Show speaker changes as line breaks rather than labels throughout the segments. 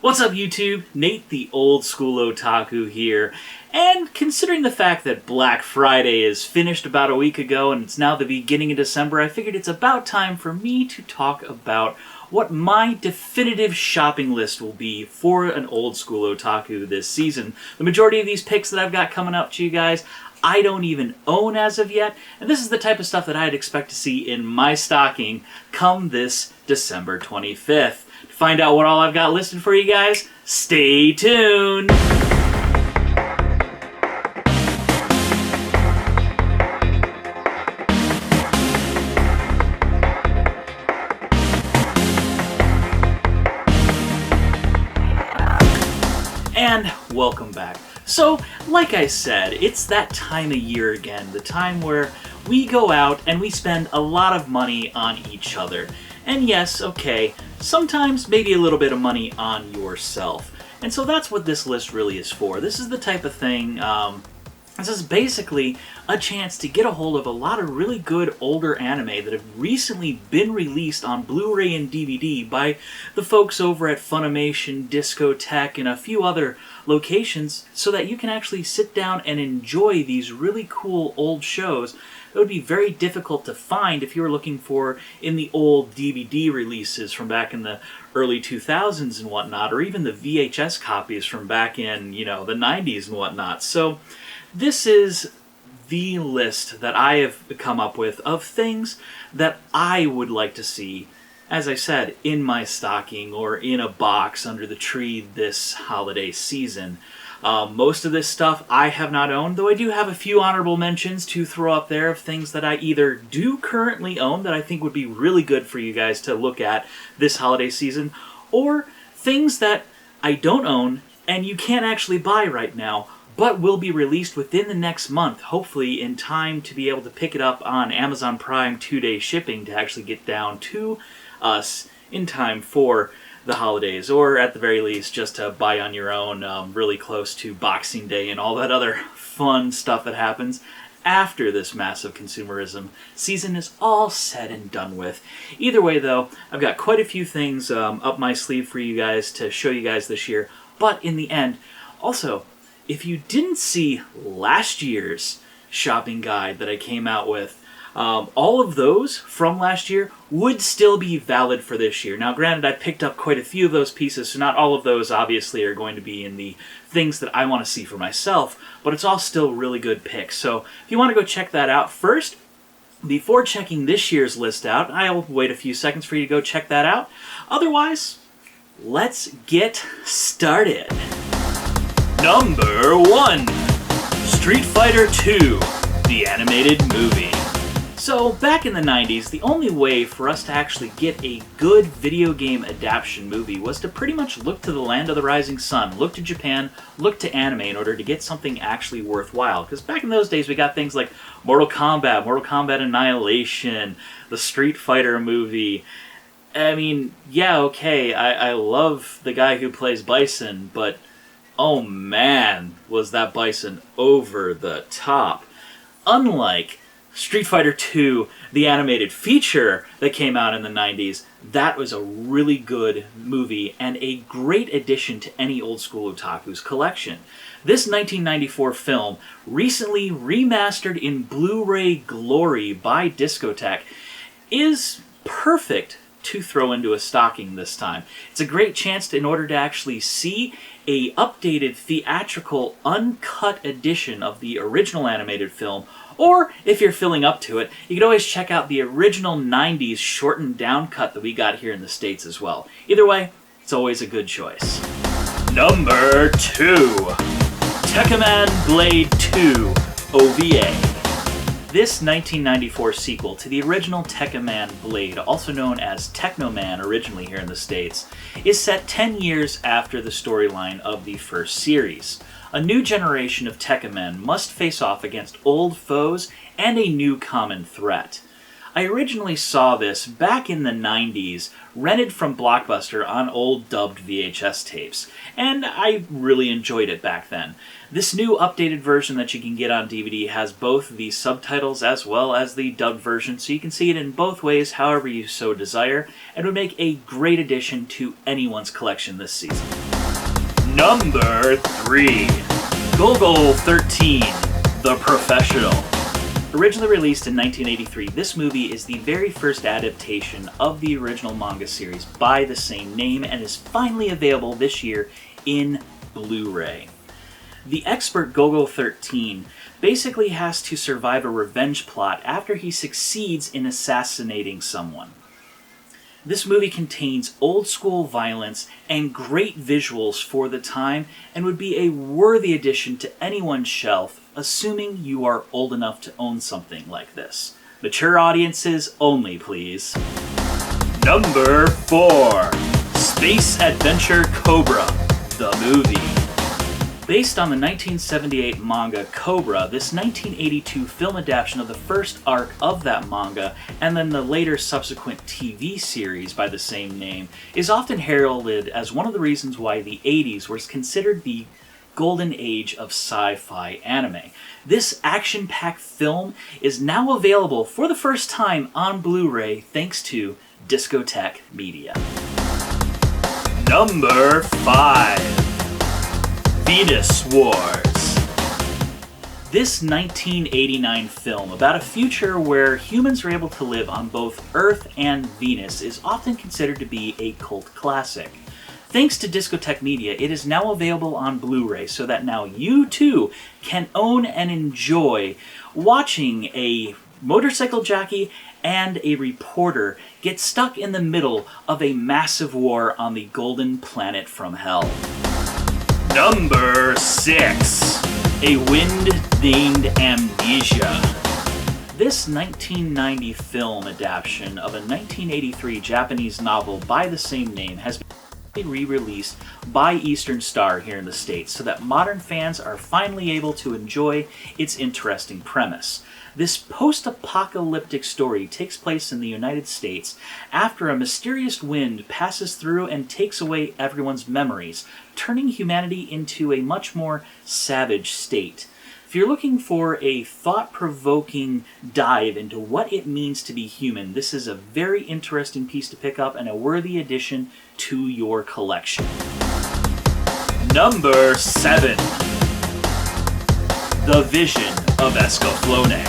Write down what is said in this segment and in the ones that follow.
What's up YouTube? Nate the Old School Otaku here, and considering the fact that Black Friday is finished about a week ago and it's now the beginning of December, I figured it's about time for me to talk about what my definitive shopping list will be for an Old School Otaku this season. The majority of these picks that I've got coming up to you guys, I don't even own as of yet, and this is the type of stuff that I'd expect to see in my stocking come this December 25th. To find out what all I've got listed for you guys, stay tuned! And welcome back. So, like I said, it's that time of year again, the time where we go out and we spend a lot of money on each other. And yes, okay, sometimes maybe a little bit of money on yourself. And so that's what this list really is for. This is the type of thing, this is basically a chance to get a hold of a lot of really good older anime that have recently been released on Blu-ray and DVD by the folks over at Funimation, Discotek, and a few other locations, so that you can actually sit down and enjoy these really cool old shows that would be very difficult to find if you were looking for in the old DVD releases from back in the early 2000s and whatnot, or even the VHS copies from back in, the 90s and whatnot. So this is the list that I have come up with of things that I would like to see, as I said, in my stocking or in a box under the tree this holiday season. Most of this stuff I have not owned, though I do have a few honorable mentions to throw up there of things that I either do currently own that I think would be really good for you guys to look at this holiday season, or things that I don't own and you can't actually buy right now, but will be released within the next month, hopefully in time to be able to pick it up on Amazon Prime 2-day shipping to actually get down to us in time for the holidays, or at the very least just to buy on your own really close to Boxing Day and all that other fun stuff that happens after this massive consumerism season is all said and done with. Either way though, I've got quite a few things up my sleeve for you guys to show you guys this year, but in the end, also, if you didn't see last year's shopping guide that I came out with, all of those from last year would still be valid for this year. Now, granted, I picked up quite a few of those pieces, so not all of those obviously are going to be in the things that I want to see for myself, but it's all still really good picks. So if you want to go check that out first, before checking this year's list out, I'll wait a few seconds for you to go check that out. Otherwise, let's get started. Number 1, Street Fighter II, the animated movie. So, back in the 90s, the only way for us to actually get a good video game adaptation movie was to pretty much look to the land of the rising sun, look to Japan, look to anime in order to get something actually worthwhile. Because back in those days, we got things like Mortal Kombat Annihilation, the Street Fighter movie. I mean, yeah, okay, I love the guy who plays Bison, but oh man, was that Bison over the top. Unlike Street Fighter II, the animated feature that came out in the 90s, that was a really good movie and a great addition to any old school otaku's collection. This 1994 film, recently remastered in Blu-ray glory by Discotek, is perfect to throw into a stocking this time. It's a great chance to, in order to actually see a updated theatrical uncut edition of the original animated film, or if you're filling up to it, you can always check out the original 90s shortened down cut that we got here in the States as well. Either way, it's always a good choice. Number 2, Tekkaman Blade II OVA. This 1994 sequel to the original Tekkaman Blade, also known as Technoman originally here in the States, is set 10 years after the storyline of the first series. A new generation of Tekkamen must face off against old foes and a new common threat. I originally saw this back in the 90s, rented from Blockbuster on old dubbed VHS tapes, and I really enjoyed it back then. This new updated version that you can get on DVD has both the subtitles as well as the dubbed version, so you can see it in both ways however you so desire, and would make a great addition to anyone's collection this season. Number 3. Golgo 13, The Professional. Originally released in 1983, this movie is the very first adaptation of the original manga series by the same name and is finally available this year in Blu-ray. The expert Golgo 13 basically has to survive a revenge plot after he succeeds in assassinating someone. This movie contains old-school violence and great visuals for the time and would be a worthy addition to anyone's shelf, assuming you are old enough to own something like this. Mature audiences only, please. Number 4. Space Adventure Cobra, the movie. Based on the 1978 manga Cobra, this 1982 film adaptation of the first arc of that manga, and then the later subsequent TV series by the same name, is often heralded as one of the reasons why the 80s was considered the golden age of sci-fi anime. This action-packed film is now available for the first time on Blu-ray thanks to Discotek Media. Number 5. Venus Wars. This 1989 film about a future where humans are able to live on both Earth and Venus is often considered to be a cult classic. Thanks to Discotek Media, it is now available on Blu-ray so that now you too can own and enjoy watching a motorcycle jockey and a reporter get stuck in the middle of a massive war on the golden planet from hell. Number 6. A Wind Named Amnesia. This 1990 film adaptation of a 1983 Japanese novel by the same name has been re-released by Eastern Star here in the States so that modern fans are finally able to enjoy its interesting premise. This post-apocalyptic story takes place in the United States after a mysterious wind passes through and takes away everyone's memories, turning humanity into a much more savage state. If you're looking for a thought-provoking dive into what it means to be human, this is a very interesting piece to pick up and a worthy addition to your collection. Number 7. The Vision of Escaflowne.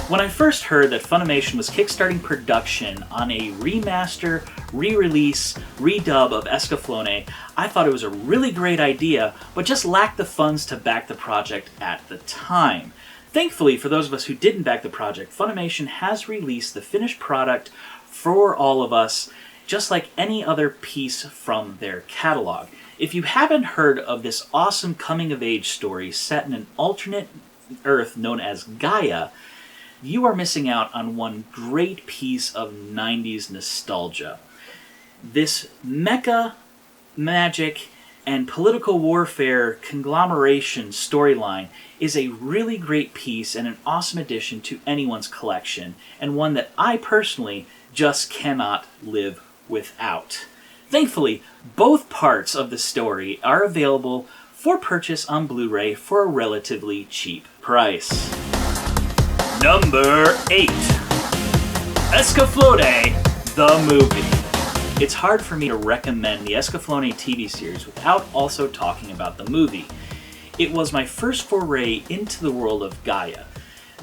When I first heard that Funimation was kickstarting production on a remaster, re-release, redub of Escaflowne, I thought it was a really great idea, but just lacked the funds to back the project at the time. Thankfully, for those of us who didn't back the project, Funimation has released the finished product for all of us, just like any other piece from their catalog. If you haven't heard of this awesome coming-of-age story set in an alternate Earth known as Gaia, you are missing out on one great piece of 90s nostalgia. This mecha, magic, and political warfare conglomeration storyline is a really great piece and an awesome addition to anyone's collection, and one that I personally just cannot live without. Thankfully, both parts of the story are available for purchase on Blu-ray for a relatively cheap price. Number 8. Escaflowne The Movie. It's hard for me to recommend the Escaflowne TV series without also talking about the movie. It was my first foray into the world of Gaia.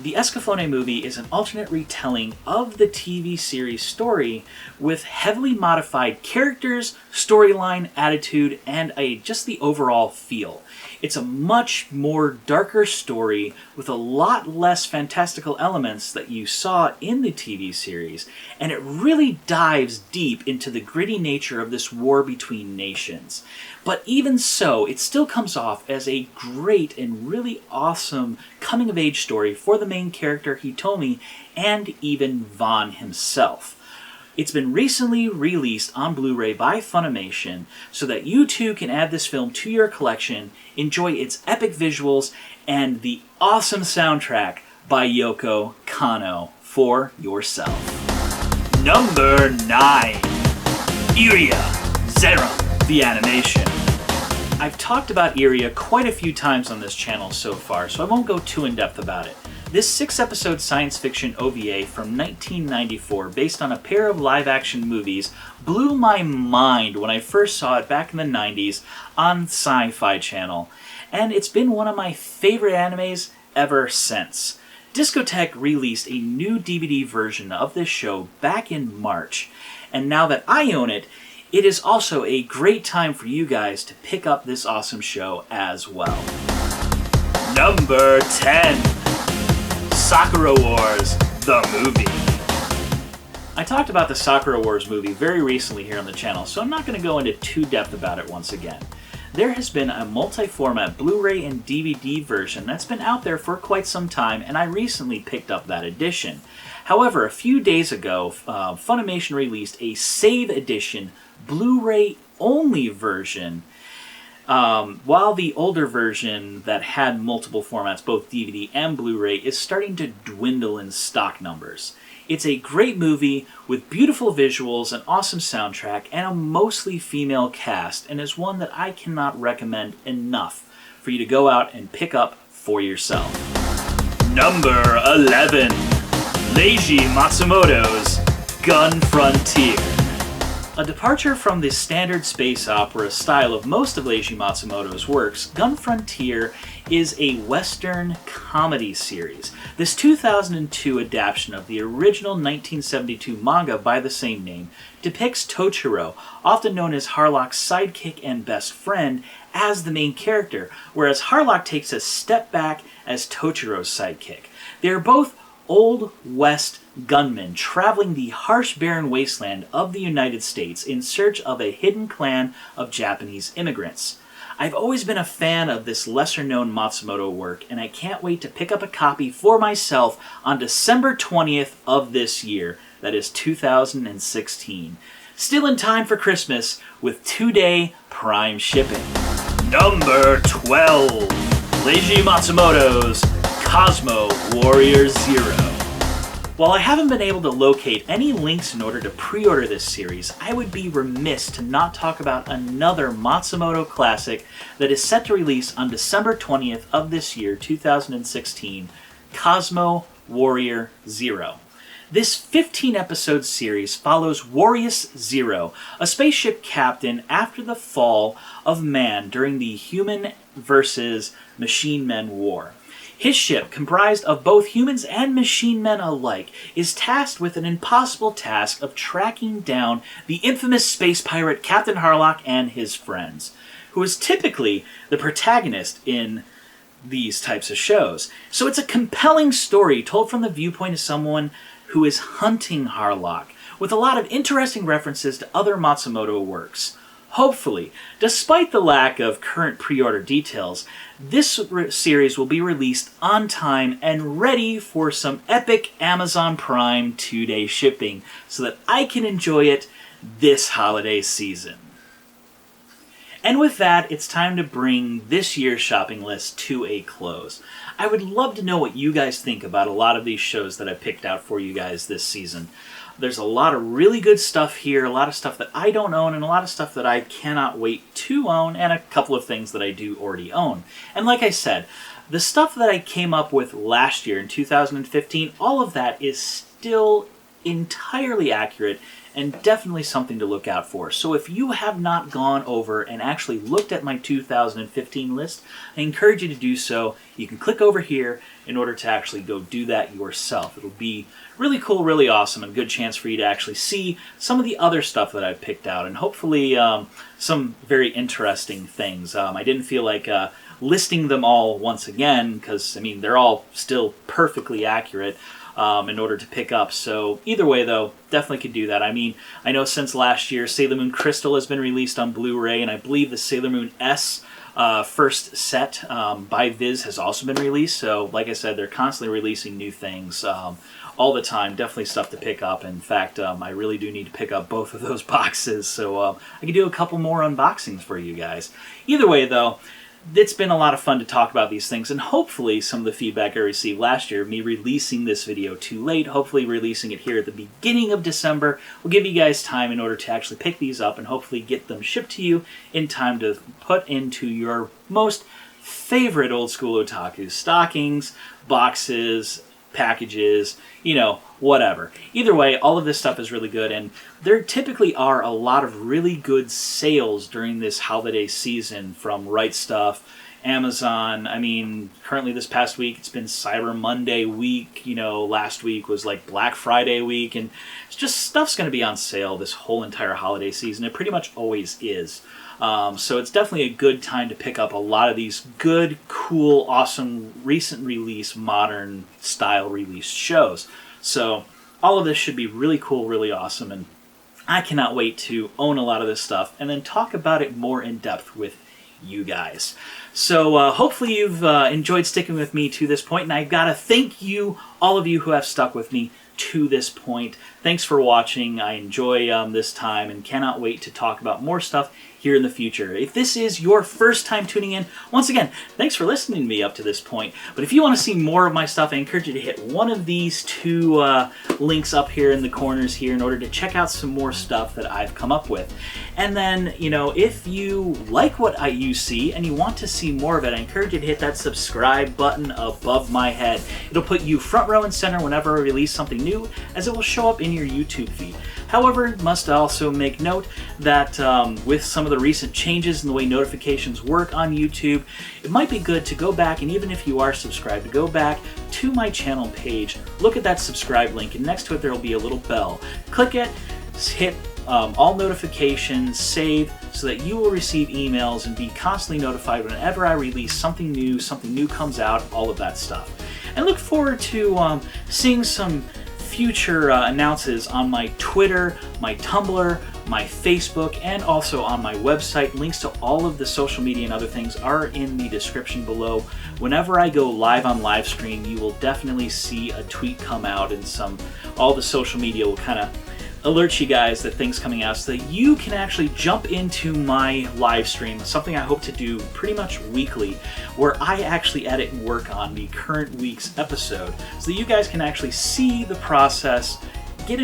The Escaflowne movie is an alternate retelling of the TV series story with heavily modified characters, storyline, attitude, and just the overall feel. It's a much more darker story with a lot less fantastical elements that you saw in the TV series, and it really dives deep into the gritty nature of this war between nations. But even so, it still comes off as a great and really awesome coming-of-age story for the main character Hitomi and even Vaughn himself. It's been recently released on Blu-ray by Funimation so that you too can add this film to your collection, enjoy its epic visuals, and the awesome soundtrack by Yoko Kanno for yourself. Number 9. Iria, Zeiram, the animation. I've talked about Iria quite a few times on this channel so far, so I won't go too in-depth about it. This 6-episode science fiction OVA from 1994, based on a pair of live-action movies, blew my mind when I first saw it back in the 90s on Sci-Fi Channel, and it's been one of my favorite animes ever since. Discotek released a new DVD version of this show back in March, and now that I own it, it is also a great time for you guys to pick up this awesome show as well. Number 10. Sakura Wars The Movie. I talked about the Sakura Wars movie very recently here on the channel, so I'm not going to go into too depth about it once again. There has been a multi-format Blu-ray and DVD version that's been out there for quite some time, and I recently picked up that edition. However, a few days ago, Funimation released a Save Edition Blu-ray Only version, while the older version that had multiple formats, both DVD and Blu-ray, is starting to dwindle in stock numbers. It's a great movie with beautiful visuals, an awesome soundtrack, and a mostly female cast, and is one that I cannot recommend enough for you to go out and pick up for yourself. Number 11. Leiji Matsumoto's Gun Frontier. A departure from the standard space opera style of most of Leiji Matsumoto's works, Gun Frontier is a Western comedy series. This 2002 adaptation of the original 1972 manga by the same name depicts Tochiro, often known as Harlock's sidekick and best friend, as the main character, whereas Harlock takes a step back as Tochiro's sidekick. They are both Old West gunmen traveling the harsh barren wasteland of the United States in search of a hidden clan of Japanese immigrants. I've always been a fan of this lesser-known Matsumoto work, and I can't wait to pick up a copy for myself on December 20th of this year, that is 2016. Still in time for Christmas with 2-day Prime shipping. Number 12. Leiji Matsumoto's Cosmo Warrior 0. While I haven't been able to locate any links in order to pre-order this series, I would be remiss to not talk about another Matsumoto classic that is set to release on December 20th of this year, 2016, Cosmo Warrior 0. This 15-episode series follows Warrius Zero, a spaceship captain after the fall of man during the human versus machine men war. His ship, comprised of both humans and machine men alike, is tasked with an impossible task of tracking down the infamous space pirate Captain Harlock and his friends, who is typically the protagonist in these types of shows. So it's a compelling story told from the viewpoint of someone who is hunting Harlock, with a lot of interesting references to other Matsumoto works. Hopefully, despite the lack of current pre-order details, this series will be released on time and ready for some epic Amazon Prime 2-day shipping so that I can enjoy it this holiday season. And with that, it's time to bring this year's shopping list to a close. I would love to know what you guys think about a lot of these shows that I picked out for you guys this season. There's a lot of really good stuff here, a lot of stuff that I don't own, and a lot of stuff that I cannot wait to own, and a couple of things that I do already own. And like I said, the stuff that I came up with last year in 2015, all of that is still entirely accurate and definitely something to look out for. So if you have not gone over and actually looked at my 2015 list, I encourage you to do so. You can click over here in order to actually go do that yourself. It'll be really cool, really awesome, and a good chance for you to actually see some of the other stuff that I've picked out, and hopefully some very interesting things. I didn't feel like listing them all once again, because, I mean, they're all still perfectly accurate in order to pick up. So either way, though, definitely could do that. I mean, I know since last year, Sailor Moon Crystal has been released on Blu-ray, and I believe the Sailor Moon S first set by Viz has also been released. So, like I said, they're constantly releasing new things all the time. Definitely stuff to pick up. In fact, I really do need to pick up both of those boxes, so I can do a couple more unboxings for you guys. Either way, though, it's been a lot of fun to talk about these things, and hopefully some of the feedback I received last year, me releasing this video too late, hopefully releasing it here at the beginning of December, will give you guys time in order to actually pick these up and hopefully get them shipped to you in time to put into your most favorite old school otakus. Stockings, boxes, packages, you know, whatever. Either way, all of this stuff is really good, and there typically are a lot of really good sales during this holiday season from Right Stuff, Amazon. I mean, currently this past week it's been Cyber Monday week, you know, last week was like Black Friday week, and it's just stuff's going to be on sale this whole entire holiday season. It pretty much always is. So it's definitely a good time to pick up a lot of these good, cool, awesome, recent release, modern style release shows. So all of this should be really cool, really awesome, and I cannot wait to own a lot of this stuff and then talk about it more in depth with you guys. So hopefully you've enjoyed sticking with me to this point, and I've got to thank you, all of you who have stuck with me to this point. Thanks for watching. I enjoy this time and cannot wait to talk about more stuff here in the future. If this is your first time tuning in, once again, thanks for listening to me up to this point. But if you want to see more of my stuff, I encourage you to hit one of these two links up here in the corners here in order to check out some more stuff that I've come up with. And then, you know, if you like what you see and you want to see more of it, I encourage you to hit that subscribe button above my head. It'll put you front row and center whenever I release something new, as it will show up in your YouTube feed. However, must also make note that with some of the recent changes in the way notifications work on YouTube, it might be good to go back, and even if you are subscribed, to go back to my channel page, look at that subscribe link, and next to it there will be a little bell. Click it, hit all notifications, save, so that you will receive emails and be constantly notified whenever I release something new comes out, all of that stuff. And look forward to seeing some future announces on my Twitter, my Tumblr, my Facebook, and also on my website. Links to all of the social media and other things are in the description below. Whenever I go live on live stream, you will definitely see a tweet come out, and all the social media will kind of alert you guys that things coming out, so that you can actually jump into my live stream, something I hope to do pretty much weekly, where I actually edit and work on the current week's episode, so that you guys can actually see the process, get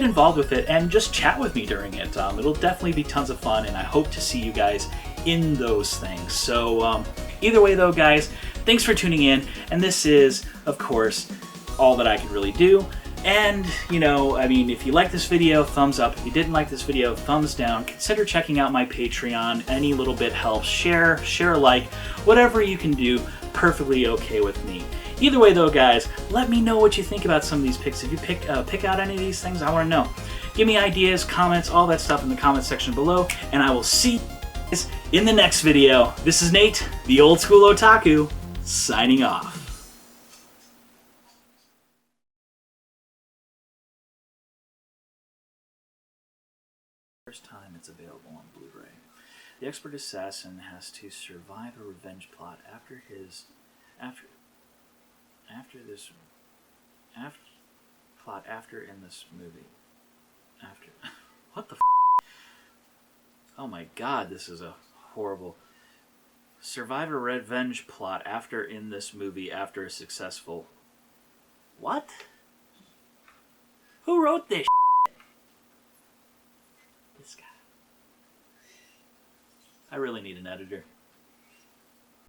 involved with it, and just chat with me during it. It'll definitely be tons of fun, and I hope to see you guys in those things. So either way though, guys, thanks for tuning in, and this is, of course, all that I can really do. And, you know, I mean, if you like this video, thumbs up. If you didn't like this video, thumbs down. Consider checking out my Patreon. Any little bit helps. Share a like. Whatever you can do, perfectly okay with me. Either way, though, guys, let me know what you think about some of these picks. If you pick out any of these things, I want to know. Give me ideas, comments, all that stuff in the comment section below, and I will see you guys in the next video. This is Nate, the Old School Otaku, signing off. First time it's available on Blu-ray. The expert assassin has to survive a revenge plot after in this movie. What the Oh my god, this is a horrible. Survive a revenge plot in this movie after a successful. What? Who wrote this? This guy. I really need an editor.